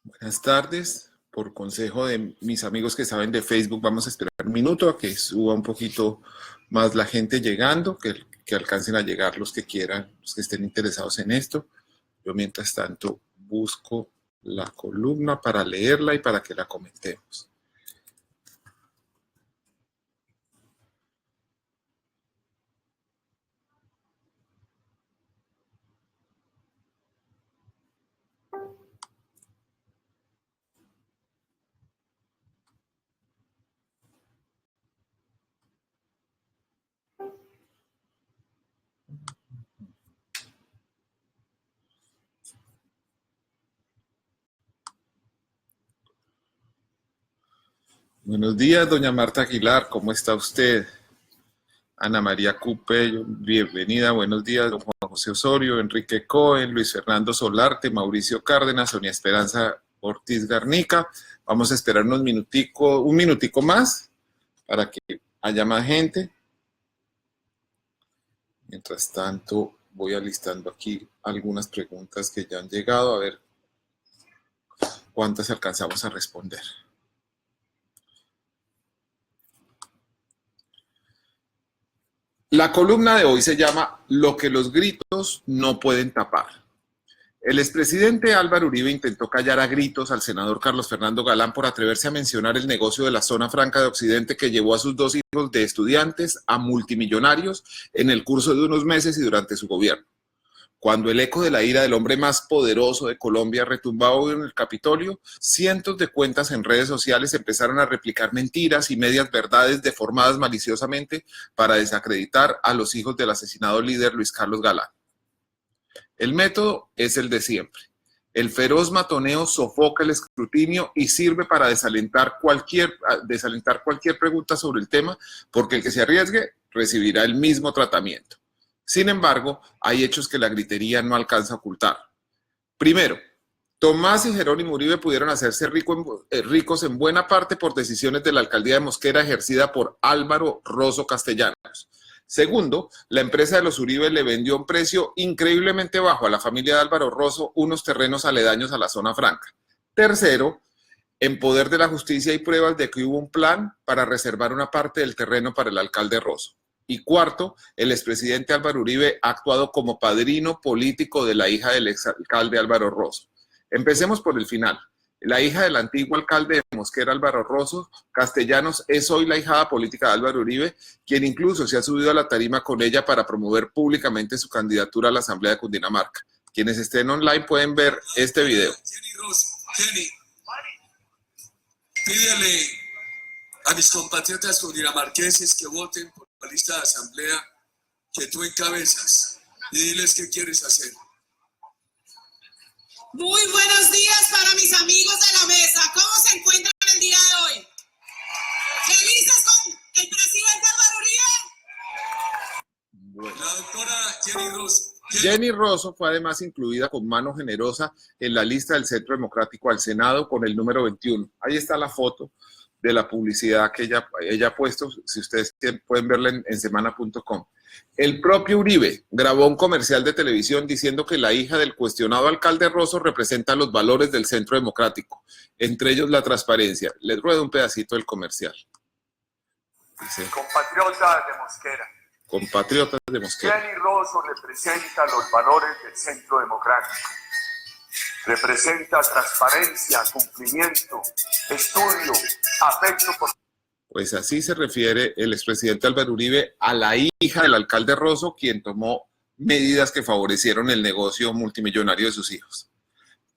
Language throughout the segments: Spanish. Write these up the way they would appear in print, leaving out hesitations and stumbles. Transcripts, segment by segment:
Buenas tardes. Por consejo de mis amigos que saben de Facebook, vamos a esperar un minuto a que suba un poquito más la gente llegando, que alcancen a llegar los que quieran, los que estén interesados en esto. Yo mientras tanto busco la columna para leerla y para que la comentemos. Buenos días, doña Marta Aguilar, ¿cómo está usted? Ana María Cupello, bienvenida, buenos días, don Juan José Osorio, Enrique Cohen, Luis Fernando Solarte, Mauricio Cárdenas, Sonia Esperanza Ortiz Garnica. Vamos a esperar un minutico más para que haya más gente. Mientras tanto, voy alistando aquí algunas preguntas que ya han llegado, a ver cuántas alcanzamos a responder. La columna de hoy se llama Lo que los gritos no pueden tapar. El expresidente Álvaro Uribe intentó callar a gritos al senador Carlos Fernando Galán por atreverse a mencionar el negocio de la zona franca de Occidente que llevó a sus dos hijos de estudiantes a multimillonarios en el curso de unos meses y durante su gobierno. Cuando el eco de la ira del hombre más poderoso de Colombia retumbaba en el Capitolio, cientos de cuentas en redes sociales empezaron a replicar mentiras y medias verdades deformadas maliciosamente para desacreditar a los hijos del asesinado líder Luis Carlos Galán. El método es el de siempre. El feroz matoneo sofoca el escrutinio y sirve para desalentar cualquier pregunta sobre el tema, porque el que se arriesgue recibirá el mismo tratamiento. Sin embargo, hay hechos que la gritería no alcanza a ocultar. Primero, Tomás y Jerónimo Uribe pudieron hacerse ricos en buena parte por decisiones de la alcaldía de Mosquera ejercida por Álvaro Rosso Castellanos. Segundo, la empresa de los Uribe le vendió a un precio increíblemente bajo a la familia de Álvaro Rosso unos terrenos aledaños a la zona franca. Tercero, en poder de la justicia hay pruebas de que hubo un plan para reservar una parte del terreno para el alcalde Rosso. Y cuarto, el expresidente Álvaro Uribe ha actuado como padrino político de la hija del exalcalde Álvaro Rosso. Empecemos por el final. La hija del antiguo alcalde de Mosquera, Álvaro Rosso Castellanos, es hoy la ahijada política de Álvaro Uribe, quien incluso se ha subido a la tarima con ella para promover públicamente su candidatura a la Asamblea de Cundinamarca. Quienes estén online pueden ver este video. Jenny, pídele a mis compatriotas cundinamarquenses que voten por la lista de asamblea que tú encabezas y diles qué quieres hacer. Muy buenos días para mis amigos de la mesa. ¿Cómo se encuentran el día de hoy? ¿Felices con el presidente Álvaro Uribe? Bueno. La doctora Jenny Rosso. Jenny Rosso fue además incluida con mano generosa en la lista del Centro Democrático al Senado con el número 21. Ahí está la foto de la publicidad que ella ha puesto, si ustedes pueden verla en semana.com. El propio Uribe grabó un comercial de televisión diciendo que la hija del cuestionado alcalde Rosso representa los valores del Centro Democrático, entre ellos la transparencia. Les ruedo un pedacito del comercial. Dice, compatriotas de Mosquera. Compatriotas de Mosquera. Jenny Rosso representa los valores del Centro Democrático. Representa transparencia, cumplimiento, estudio, afecto por... Pues así se refiere el expresidente Álvaro Uribe a la hija del alcalde Rosso, quien tomó medidas que favorecieron el negocio multimillonario de sus hijos.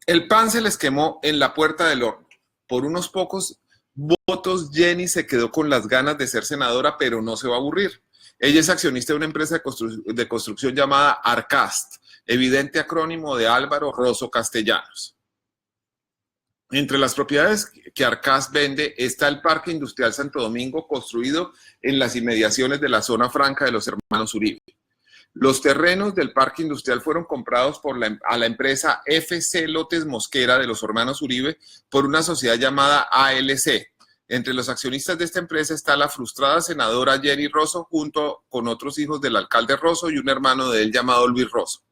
El pan se les quemó en la puerta del horno. Por unos pocos votos, Jenny se quedó con las ganas de ser senadora, pero no se va a aburrir. Ella es accionista de una empresa de construcción llamada Arcast, evidente acrónimo de Álvaro Rosso Castellanos. Entre las propiedades que Arcast vende está el Parque Industrial Santo Domingo, construido en las inmediaciones de la zona franca de los hermanos Uribe. Los terrenos del Parque Industrial fueron comprados a la empresa FC Lotes Mosquera de los hermanos Uribe por una sociedad llamada ALC. Entre los accionistas de esta empresa está la frustrada senadora Jenny Rosso junto con otros hijos del alcalde Rosso y un hermano de él llamado Luis Rosso.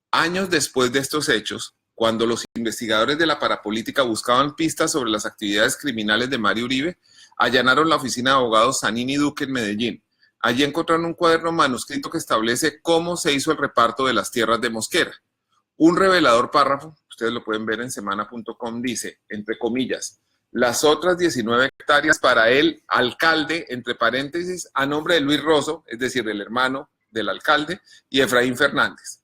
Años después de estos hechos, Cuando los investigadores de la parapolítica buscaban pistas sobre las actividades criminales de Mario Uribe, allanaron la oficina de abogados Zanini Duque en Medellín. Allí encontraron un cuaderno manuscrito que establece cómo se hizo el reparto de las tierras de Mosquera. Un revelador párrafo, ustedes lo pueden ver en semana.com, dice, entre comillas, las otras 19 hectáreas para el alcalde, entre paréntesis, a nombre de Luis Rosso, es decir, el hermano del alcalde, y Efraín Fernández.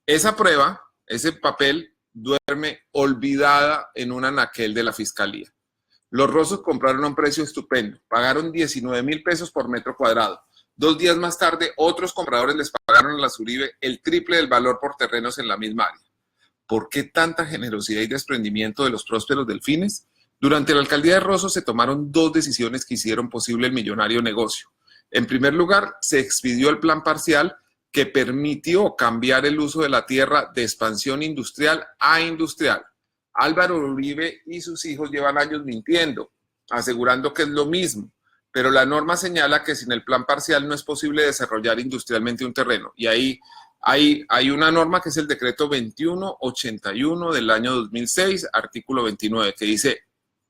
Esa prueba, ese papel, duerme olvidada en un anaquel de la fiscalía. Los Rossos compraron a un precio estupendo, pagaron 19,000 pesos por metro cuadrado. 2 días más tarde, otros compradores les pagaron a las Uribe el triple del valor por terrenos en la misma área. ¿Por qué tanta generosidad y desprendimiento de los prósperos delfines? Durante la alcaldía de Rosso se tomaron 2 decisiones que hicieron posible el millonario negocio. En primer lugar, se expidió el plan parcial que permitió cambiar el uso de la tierra de expansión industrial a industrial. Álvaro Uribe y sus hijos llevan años mintiendo, asegurando que es lo mismo, pero la norma señala que sin el plan parcial no es posible desarrollar industrialmente un terreno. Y ahí hay una norma que es el decreto 2181 del año 2006, artículo 29, que dice,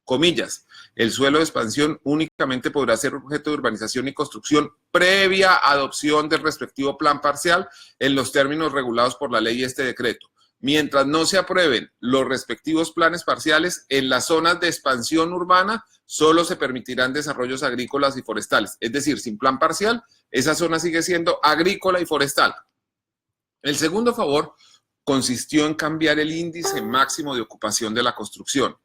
comillas, el suelo de expansión únicamente podrá ser objeto de urbanización y construcción previa adopción del respectivo plan parcial en los términos regulados por la ley y este decreto. Mientras no se aprueben los respectivos planes parciales, en las zonas de expansión urbana solo se permitirán desarrollos agrícolas y forestales. Es decir, sin plan parcial, esa zona sigue siendo agrícola y forestal. El segundo favor consistió en cambiar el índice máximo de ocupación de la construcción.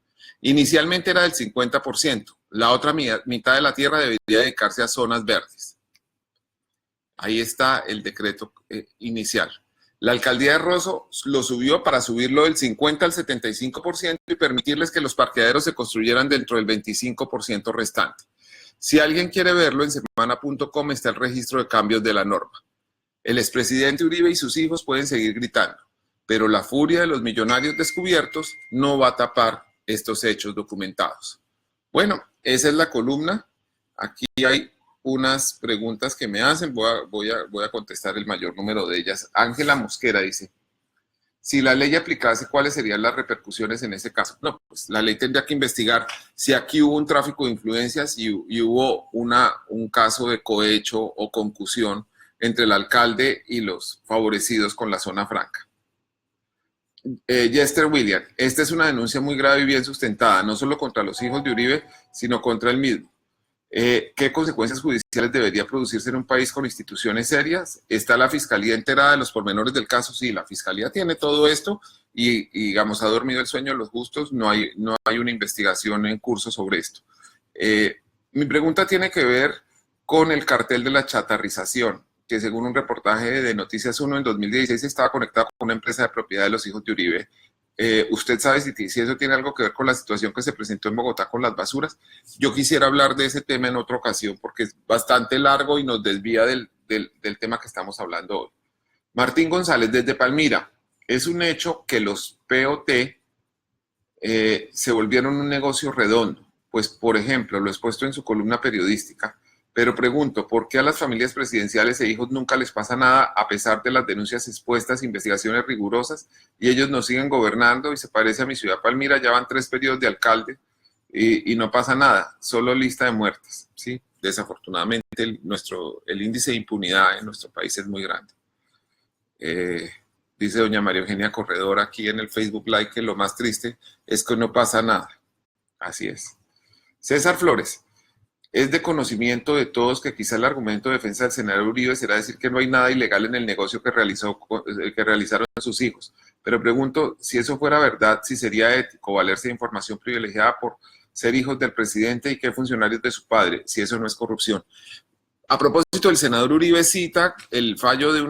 Inicialmente era del 50%. La otra mitad de la tierra debería dedicarse a zonas verdes. Ahí está el decreto inicial. La alcaldía de Rosso lo subió para subirlo del 50 al 75% y permitirles que los parqueaderos se construyeran dentro del 25% restante. Si alguien quiere verlo, en semana.com está el registro de cambios de la norma. El expresidente Uribe y sus hijos pueden seguir gritando, pero la furia de los millonarios descubiertos no va a tapar estos hechos documentados. Bueno, esa es la columna. Aquí hay unas preguntas que me hacen, voy a contestar el mayor número de ellas. Ángela Mosquera dice, si la ley aplicase, ¿cuáles serían las repercusiones en ese caso? No, pues la ley tendría que investigar si aquí hubo un tráfico de influencias y hubo un caso de cohecho o concusión entre el alcalde y los favorecidos con la zona franca. Jester William, esta es una denuncia muy grave y bien sustentada, no solo contra los hijos de Uribe, sino contra él mismo. ¿Qué consecuencias judiciales debería producirse en un país con instituciones serias? ¿Está la fiscalía enterada de los pormenores del caso? Sí, la fiscalía tiene todo esto y digamos, ha dormido el sueño de los justos, no hay una investigación en curso sobre esto. Mi pregunta tiene que ver con el cartel de la chatarrización, que según un reportaje de Noticias 1 en 2016 estaba conectado con una empresa de propiedad de los hijos de Uribe. ¿Usted sabe si eso tiene algo que ver con la situación que se presentó en Bogotá con las basuras? Yo quisiera hablar de ese tema en otra ocasión porque es bastante largo y nos desvía del tema que estamos hablando hoy. Martín González, desde Palmira, es un hecho que los POT se volvieron un negocio redondo. Pues, por ejemplo, lo he expuesto en su columna periodística, pero pregunto, ¿por qué a las familias presidenciales e hijos nunca les pasa nada a pesar de las denuncias expuestas, investigaciones rigurosas, y ellos nos siguen gobernando? Y se parece a mi ciudad Palmira, ya van 3 periodos de alcalde y no pasa nada, solo lista de muertes, ¿sí? Desafortunadamente el índice de impunidad en nuestro país es muy grande. Dice doña María Eugenia Corredor aquí en el Facebook Live que lo más triste es que no pasa nada. Así es. César Flores. Es de conocimiento de todos que quizá el argumento de defensa del senador Uribe será decir que no hay nada ilegal en el negocio que realizaron sus hijos. Pero pregunto, si eso fuera verdad, si sería ético valerse de información privilegiada por ser hijos del presidente y que funcionarios de su padre, si eso no es corrupción. A propósito, el senador Uribe cita el fallo de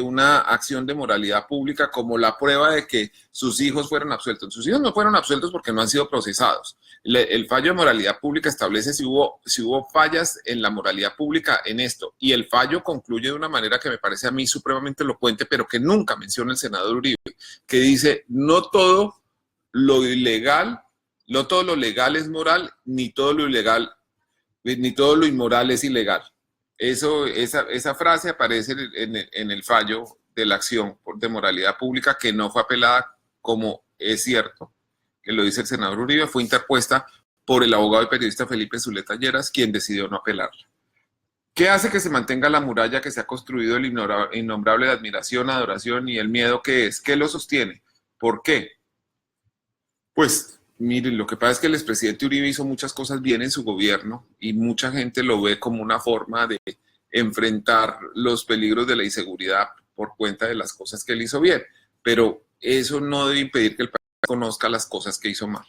una acción de moralidad pública como la prueba de que sus hijos fueron absueltos. Sus hijos no fueron absueltos porque no han sido procesados. El fallo de moralidad pública establece si hubo fallas en la moralidad pública en esto. Y el fallo concluye de una manera que me parece a mí supremamente elocuente, pero que nunca menciona el senador Uribe, que dice, no todo lo legal es moral, ni todo lo inmoral es ilegal. Esa frase aparece en el fallo de la acción de moralidad pública que no fue apelada como es cierto que lo dice el senador Uribe, fue interpuesta por el abogado y periodista Felipe Zuleta Lleras, quien decidió no apelarla. ¿Qué hace que se mantenga la muralla que se ha construido el innombrable de admiración, adoración y el miedo que es? ¿Qué lo sostiene? ¿Por qué? Pues miren, lo que pasa es que el expresidente Uribe hizo muchas cosas bien en su gobierno y mucha gente lo ve como una forma de enfrentar los peligros de la inseguridad por cuenta de las cosas que él hizo bien, pero eso no debe impedir que el país conozca las cosas que hizo mal.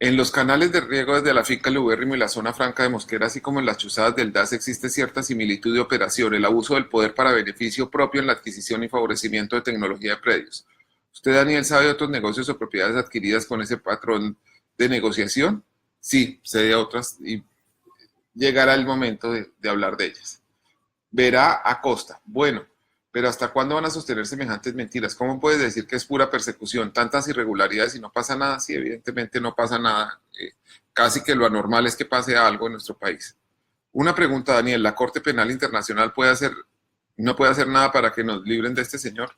En los canales de riego desde la finca El Ubérrimo y la zona franca de Mosquera, así como en las chuzadas del DAS, existe cierta similitud de operación, el abuso del poder para beneficio propio en la adquisición y favorecimiento de tecnología de predios. ¿Usted, Daniel, sabe de otros negocios o propiedades adquiridas con ese patrón de negociación? Sí, sé de otras y llegará el momento de hablar de ellas. Verá Acosta. Bueno, pero ¿hasta cuándo van a sostener semejantes mentiras? ¿Cómo puedes decir que es pura persecución? Tantas irregularidades y no pasa nada. Sí, evidentemente no pasa nada. Casi que lo anormal es que pase algo en nuestro país. Una pregunta, Daniel. ¿La Corte Penal Internacional no puede hacer nada para que nos libren de este señor?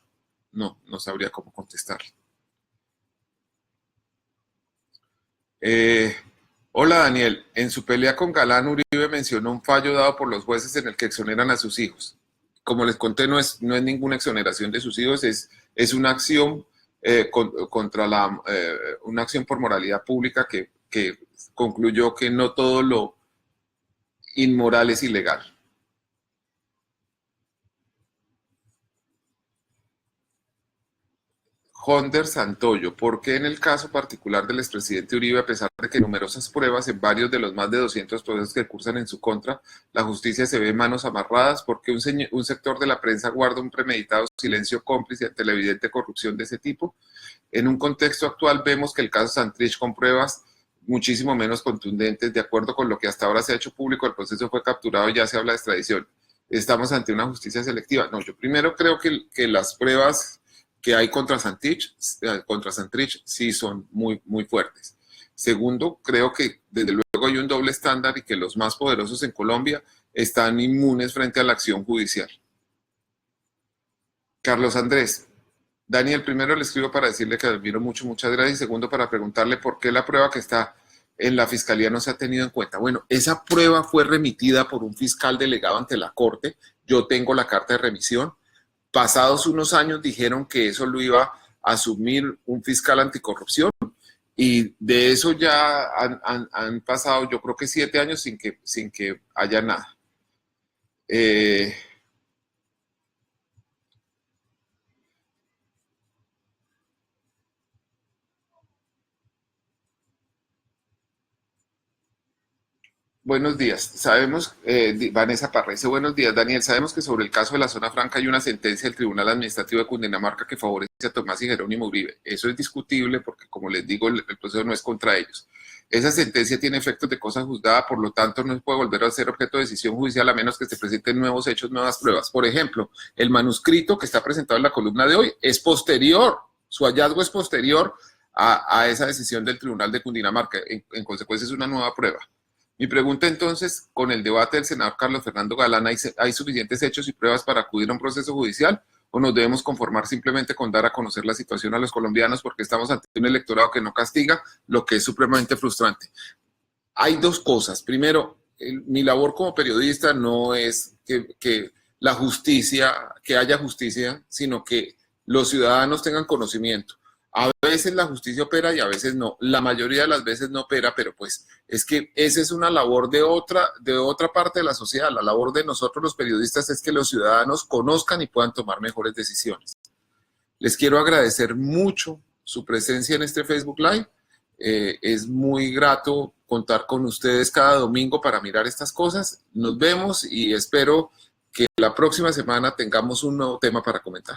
No, no sabría cómo contestarle. Hola, Daniel. En su pelea con Galán, Uribe mencionó un fallo dado por los jueces en el que exoneran a sus hijos. Como les conté, no es ninguna exoneración de sus hijos, es una acción una acción por moralidad pública que concluyó que no todo lo inmoral es ilegal. Honder Santoyo, ¿por qué en el caso particular del expresidente Uribe, a pesar de que numerosas pruebas en varios de los más de 200 procesos que cursan en su contra, la justicia se ve en manos amarradas? ¿Por qué un sector de la prensa guarda un premeditado silencio cómplice ante la evidente corrupción de ese tipo? En un contexto actual vemos que el caso Santrich, con pruebas muchísimo menos contundentes, de acuerdo con lo que hasta ahora se ha hecho público, el proceso fue capturado y ya se habla de extradición. ¿Estamos ante una justicia selectiva? No, yo primero creo que las pruebas que hay contra Santrich sí son muy, muy fuertes. Segundo, creo que desde luego hay un doble estándar y que los más poderosos en Colombia están inmunes frente a la acción judicial. Carlos Andrés, Daniel, primero le escribo para decirle que admiro mucho, muchas gracias, y segundo para preguntarle por qué la prueba que está en la fiscalía no se ha tenido en cuenta. Bueno, esa prueba fue remitida por un fiscal delegado ante la Corte, yo tengo la carta de remisión. Pasados unos años dijeron que eso lo iba a asumir un fiscal anticorrupción y de eso ya han pasado yo creo que 7 años sin que haya nada. Buenos días. Sabemos, Vanessa Parra dice, buenos días, Daniel. Sabemos que sobre el caso de la zona franca hay una sentencia del Tribunal Administrativo de Cundinamarca que favorece a Tomás y Jerónimo Uribe. Eso es discutible porque, como les digo, el proceso no es contra ellos. Esa sentencia tiene efectos de cosa juzgada, por lo tanto no se puede volver a ser objeto de decisión judicial a menos que se presenten nuevos hechos, nuevas pruebas. Por ejemplo, el manuscrito que está presentado en la columna de hoy es posterior, su hallazgo es posterior a esa decisión del Tribunal de Cundinamarca. En consecuencia es una nueva prueba. Mi pregunta entonces, con el debate del senador Carlos Fernando Galán, ¿hay suficientes hechos y pruebas para acudir a un proceso judicial o nos debemos conformar simplemente con dar a conocer la situación a los colombianos porque estamos ante un electorado que no castiga, lo que es supremamente frustrante? Hay dos cosas. Primero, mi labor como periodista no es que haya justicia, sino que los ciudadanos tengan conocimiento. A veces la justicia opera y a veces no. La mayoría de las veces no opera, pero pues es que esa es una labor de otra parte de la sociedad. La labor de nosotros los periodistas es que los ciudadanos conozcan y puedan tomar mejores decisiones. Les quiero agradecer mucho su presencia en este Facebook Live. Es muy grato contar con ustedes cada domingo para mirar estas cosas. Nos vemos y espero que la próxima semana tengamos un nuevo tema para comentar.